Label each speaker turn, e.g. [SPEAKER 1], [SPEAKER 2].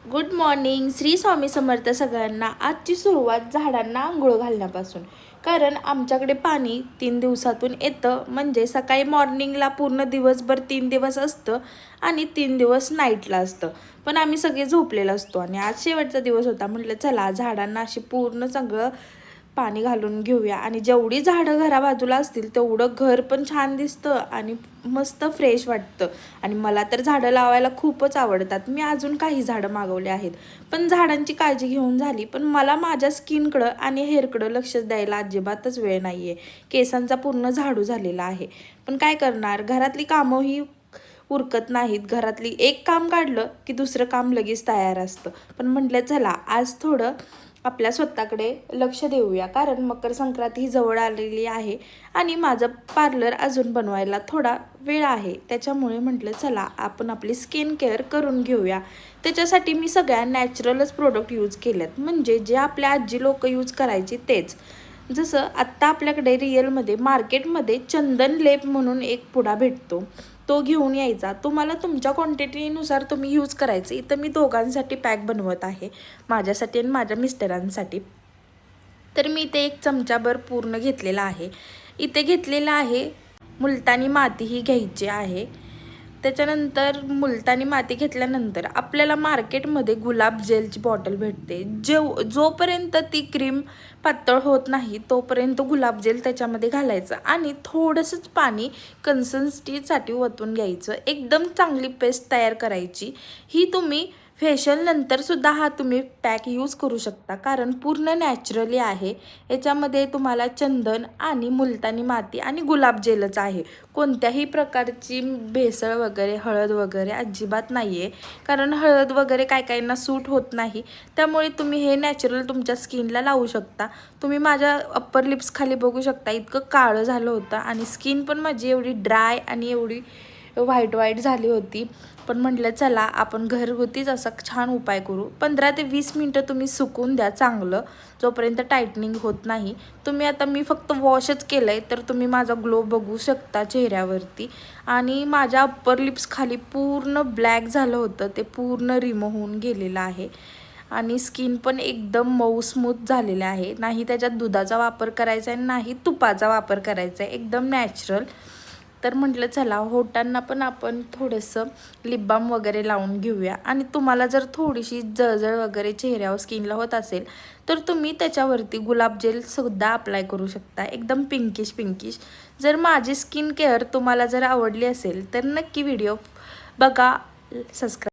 [SPEAKER 1] Good morning. Shri Swami Samarth सगळ्यांना. आजची सुरुवात झाडांना आंघोळ घालण्यापासून, कारण आमच्याकडे पाणी 3 दिवसातून येतं. म्हणजे सकाळी मॉर्निंगला पूर्ण दिवसभर 3 दिवस असतं आणि 3 दिवस नाईटला असतं. पण आम्ही सगळे झोपलेलो असतो आणि आज शेवटचा दिवस होता. म्हटलं चला झाडांना अशी पूर्ण सगळं पाणी घालून घेऊया. आणि जेवढी झाडं घराबाजूला असतील तेवढं घर पण छान दिसतं आणि मस्त फ्रेश वाटतं. आणि मला तर झाडं लावायला खूपच आवडतात. मी अजून काही झाडं मागवले आहेत, पण झाडांची काळजी घेऊन झाली. पण मला माझ्या स्किनकडं आणि हेअरकडं लक्ष द्यायला अजिबातच वेळ नाही आहे. केसांचा पूर्ण झाडू झालेला आहे, पण काय करणार, घरातली कामंही उरकत नाहीत. घरातली एक काम काढलं की दुसरं काम लगेच तयार असतं. पण म्हटलं चला आज थोडं आपल्या स्वतःकडे लक्ष देऊया, कारण मकर संक्रांती ही जवळ आलेली आहे आणि माझं पार्लर अजून बनवायला थोडा वेळ आहे. त्याच्यामुळे म्हटलं चला आपण आपली स्किन केअर करून घेऊया. त्याच्यासाठी मी सगळ्या नॅचरलच प्रोडक्ट यूज केलेत, म्हणजे जे आपल्या आजी लोक यूज करायचे तेच. जसं आत्ता आपल्याकडे रिअलमध्ये मार्केटमध्ये चंदन लेप म्हणून एक पुडा भेटतो, तो घेऊन यायचा. तुम्हाला तुमच्या क्वांटिटीनुसार तुम्ही यूज करायचं. इथं मी दोघांसाठी पॅक बनवत आहे, माझ्यासाठी आणि माझ्या मिस्टरांसाठी. तर मी इथे 1 चमचाभर पूर्ण घेतलेला आहे. इथे घेतलेला आहे मुलतानी माती ही घ्यायची आहे. त्याच्यानंतर मुलतानी माती घेतल्यानंतर आपल्याला मार्केटमध्ये गुलाब जेलची बॉटल भेटते. जोपर्यंत ती क्रीम पातळ होत नाही तोपर्यंत गुलाब जेल त्याच्यामध्ये घालायचं आणि थोडंसंच पाणी कन्सिस्टन्सीसाठी ओतून घ्यायचं. एकदम चांगली पेस्ट तयार करायची. ही तुम्ही फेशियल नंतरसुद्धा हा तुम्ही पॅक यूज करू शकता, कारण पूर्ण नॅचरली आहे. याच्यामध्ये तुम्हाला चंदन आणि मुलतानी माती आणि गुलाब जेलच आहे. कोणत्याही प्रकारची भेसळ वगैरे, हळद वगैरे अजिबात नाही आहे, कारण हळद वगैरे काय काहींना सूट होत नाही. त्यामुळे तुम्ही हे नॅचरल तुमच्या स्किनला लावू शकता. तुम्ही माझ्या अप्पर लिप्स खाली बघू शकता, इतकं काळं झालं होतं आणि स्किन पण माझी एवढी ड्राय आणि एवढी व्हाईट झाली होती. पण म्हटलं चला आपण घरगुतीच असा छान उपाय करू. 15 ते 20 मिनटं तुम्ही सुकून द्या चांगलं, जोपर्यंत टायटनिंग होत नाही. तुम्ही आता मी फक्त वॉशच केलं आहे, तर तुम्ही माझा ग्लो बघू शकता चेहऱ्यावरती. आणि माझ्या अप्पर लिप्स खाली पूर्ण ब्लॅक झालं होतं, ते पूर्ण रिमूव्ह होऊन गेलेलं आहे. आणि स्किन पण एकदम मऊ स्मूथ झालेलं आहे. नाही त्याच्यात दुधाचा वापर करायचा आहे, नाही तुपाचा वापर करायचा आहे, एकदम नॅचरल. तर म्हटलं चला होटांना पण आपण थोडंसं लिप बाम वगैरे लावून घेऊया. आणि तुम्हाला जर थोडीशी जळजळ वगैरे चेहऱ्यावर स्किनला होत असेल तर तुम्ही त्याच्यावरती गुलाब जेलसुद्धा अप्लाय करू शकता, एकदम पिंकिश. जर माझी स्किन केअर तुम्हाला जर आवडली असेल तर नक्की व्हिडिओ बघा, सबस्क्राईब